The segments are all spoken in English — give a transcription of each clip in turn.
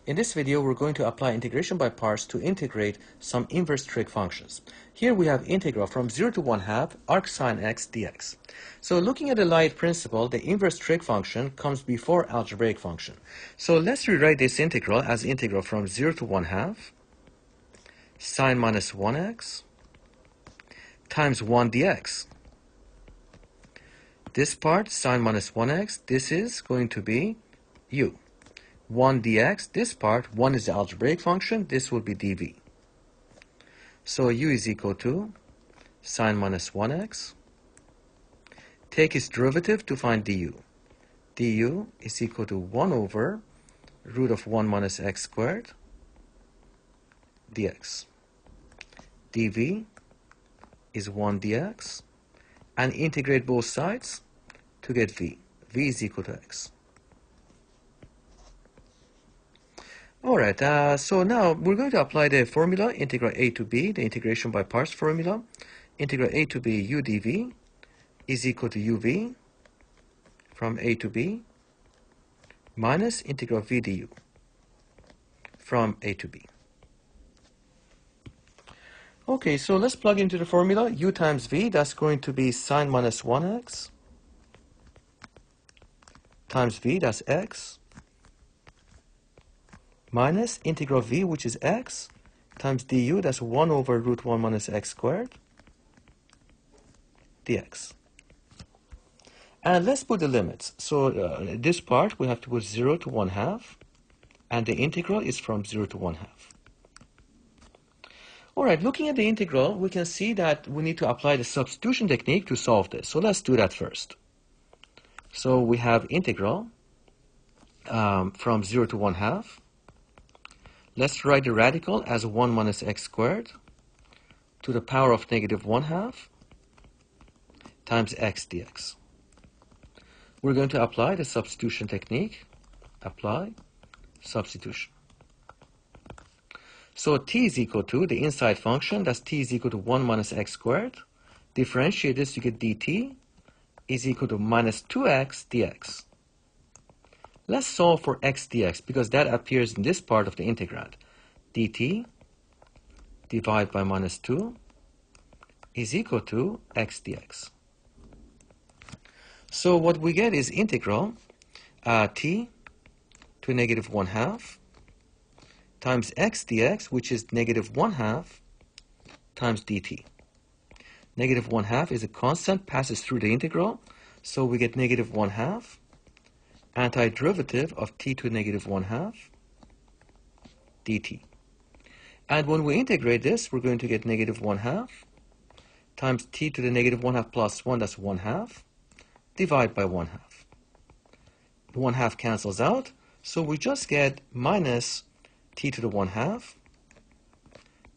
In this video, we're going to apply integration by parts to integrate some inverse trig functions. Here we have integral from 0 to 1/2 arc sine x dx. So looking at the light principle, the inverse trig function comes before algebraic function. So let's rewrite this integral as integral from 0 to 1/2 sine minus 1x times 1 dx. This part, sine minus 1x, this is going to be u. 1 dx, this part, 1 is the algebraic function, this will be dv. So u is equal to sine minus 1x. Take its derivative to find du. Du is equal to 1 over root of 1 minus x squared dx. dv is 1 dx. And integrate both sides to get v. v is equal to x. Alright, so now we're going to apply the formula integral a to b, the integration by parts formula. Integral a to b u dv is equal to uv from a to b minus integral v du from a to b. Okay, so let's plug into the formula. U times v, that's going to be sine minus 1x times v, that's x, minus integral v, which is x, times du, that's 1 over root 1 minus x squared dx. And let's put the limits. So this part, we have to put 0 to 1/2, and the integral is from 0 to 1/2. All right, looking at the integral, we can see that we need to apply the substitution technique to solve this. So let's do that first. So we have integral from 0 to 1/2. Let's write the radical as 1 minus x squared to the power of negative 1/2 times x dx. We're going to apply the substitution technique. Apply substitution. So t is equal to the inside function, that's t is equal to 1 minus x squared. Differentiate this, you get dt is equal to minus 2x dx. Let's solve for x dx because that appears in this part of the integrand. dt divided by minus 2 is equal to x dx. So what we get is integral t to negative 1/2 times x dx, which is negative 1/2 times dt. Negative 1/2 is a constant, passes through the integral, so we get negative 1/2 antiderivative of t to negative 1/2 dt. And when we integrate this, we're going to get negative 1/2 times t to the negative 1/2 plus 1, that's 1/2, divide by 1/2. 1/2 cancels out, so we just get minus t to the 1/2.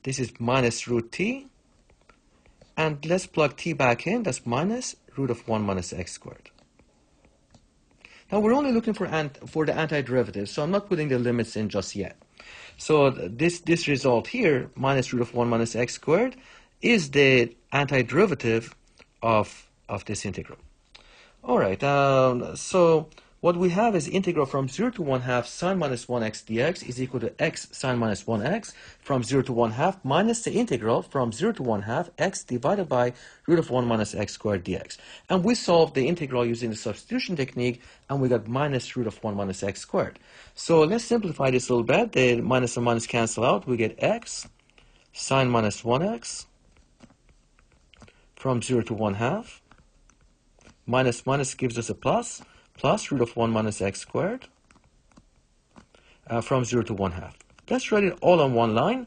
This is minus root t. And let's plug t back in. That's minus root of 1 minus x squared. Now we're only looking for the antiderivative, so I'm not putting the limits in just yet. So this result here, minus root of 1 minus x squared, is the antiderivative of this integral. All right, so what we have is integral from 0 to 1/2 sine minus 1x dx is equal to x sine minus 1x from 0 to 1/2 minus the integral from 0 to 1/2 x divided by root of 1 minus x squared dx. And we solved the integral using the substitution technique, and we got minus root of 1 minus x squared. So let's simplify this a little bit. The minus and minus cancel out. We get x sine minus 1x from 0 to 1/2. Minus minus gives us a plus root of 1 minus x squared from 0 to 1/2. Let's write it all on one line.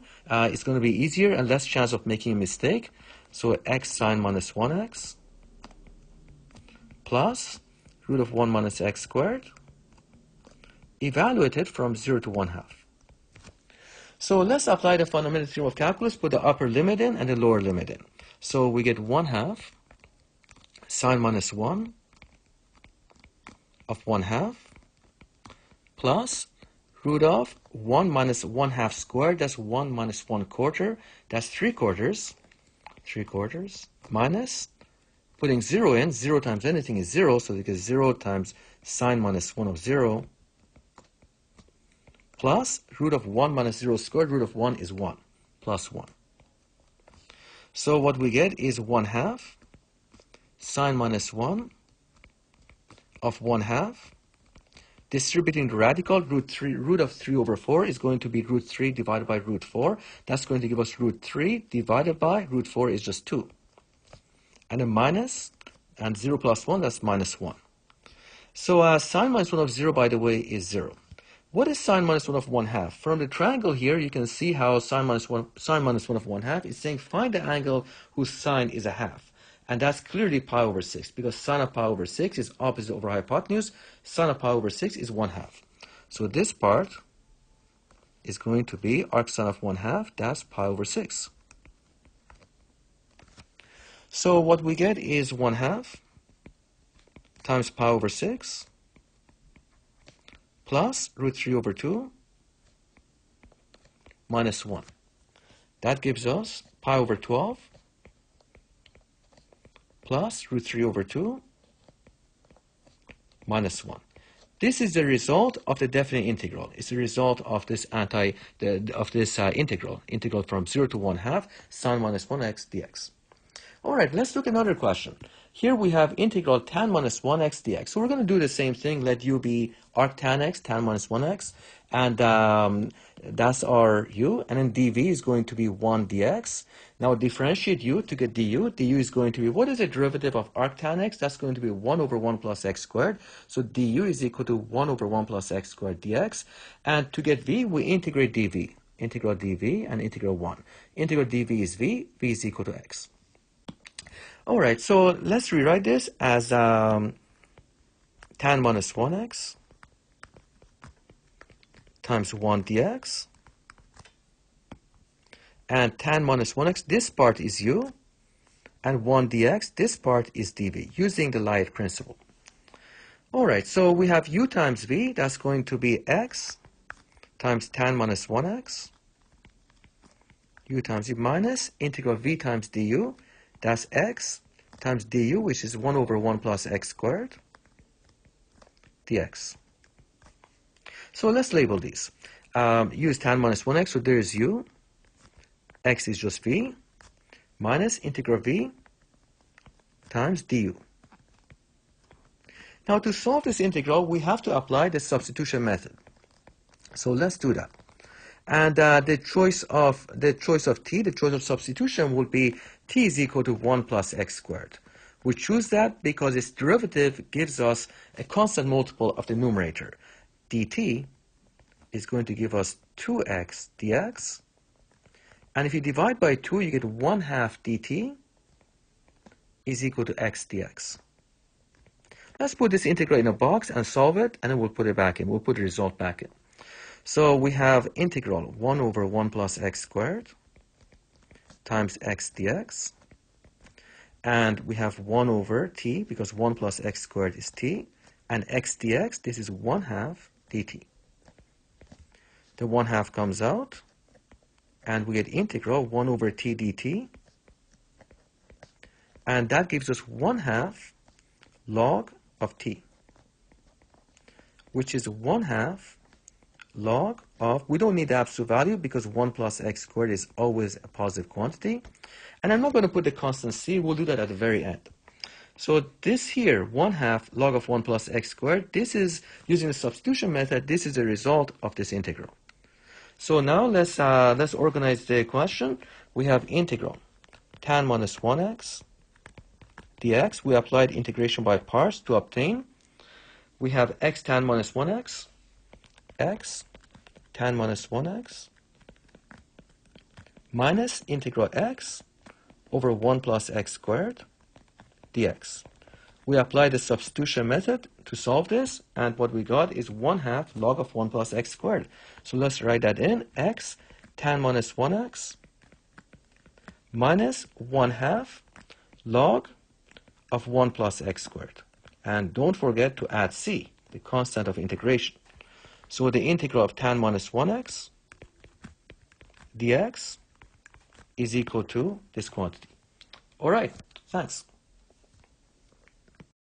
It's going to be easier and less chance of making a mistake. So x sine minus 1x plus root of 1 minus x squared evaluated from 0 to 1/2. So let's apply the fundamental theorem of calculus, put the upper limit in and the lower limit in. So we get 1/2 sine minus 1 of 1/2 plus root of 1 minus 1/2 squared, that's 1 minus 1/4, that's 3/4, minus, putting 0 in, 0 times anything is 0, so we get 0 times sine minus 1 of 0 plus root of 1 minus 0 squared. Root of 1 is 1 plus 1. So what we get is 1/2 sine minus 1 of 1/2. Distributing the radical, root of 3 over 4 is going to be root 3 divided by root 4. That's going to give us root 3 divided by root 4 is just 2. And a minus, and 0 plus 1, that's minus 1. So sine minus 1 of 0, by the way, is 0. What is sine minus 1 of 1/2? From the triangle here, you can see how sine minus 1 of 1/2 is saying find the angle whose sine is a half. And that's clearly pi over 6, because sine of pi over 6 is opposite over hypotenuse. Sine of pi over 6 is 1/2. So this part is going to be arcsine of 1/2, that's pi over 6. So what we get is 1/2 times pi over 6 plus root 3 over 2 minus 1. That gives us pi over 12 plus root 3 over 2 minus 1. This is the result of the definite integral. It's the result of this integral from 0 to 1/2 sine minus 1x dx. All right, let's look at another question. Here we have integral tan minus 1x dx. So we're going to do the same thing. Let u be arc tan x, tan minus 1x. And that's our u. And then dv is going to be 1 dx. Now differentiate u to get du. du is going to be, what is the derivative of arc tan x? That's going to be 1 over 1 plus x squared. So du is equal to 1 over 1 plus x squared dx. And to get v, we integrate dv. Integral dv and integral 1. Integral dv is v. v is equal to x. All right, so let's rewrite this as tan minus 1x times 1 dx. And tan minus 1x, this part is u, and 1 dx, this part is dv, using the Layet principle. All right, so we have u times v, that's going to be x times tan minus 1x, u times u minus integral v times du, that's x times du, which is 1 over 1 plus x squared dx. So let's label these. U is tan minus 1x, so there is u. X is just v minus integral v times du. Now to solve this integral, we have to apply the substitution method. So let's do that. And the choice of t, the choice of substitution will be t is equal to 1 plus x squared. We choose that because its derivative gives us a constant multiple of the numerator. dt is going to give us 2x dx. And if you divide by 2, you get 1/2 dt is equal to x dx. Let's put this integral in a box and solve it, and then we'll put it back in. We'll put the result back in. So we have integral 1 over 1 plus x squared times x dx. And we have 1 over t, because 1 plus x squared is t. And x dx, this is 1/2 dt. The 1/2 comes out, and we get integral 1 over t dt. And that gives us 1/2 log of t, which is 1/2 log of, we don't need the absolute value because 1 plus x squared is always a positive quantity. And I'm not going to put the constant c, we'll do that at the very end. So this here, 1/2 log of 1 plus x squared, this is, using the substitution method, this is the result of this integral. So now let's organize the question. We have integral tan minus 1x dx. We applied integration by parts to obtain. We have x tan minus 1x, x tan minus 1x, minus integral x over 1 plus x squared dx. We apply the substitution method to solve this, and what we got is 1/2 log of 1 plus x squared. So let's write that in, x tan minus 1x minus 1/2 log of 1 plus x squared. And don't forget to add c, the constant of integration. So the integral of tan minus 1x dx is equal to this quantity. All right, thanks.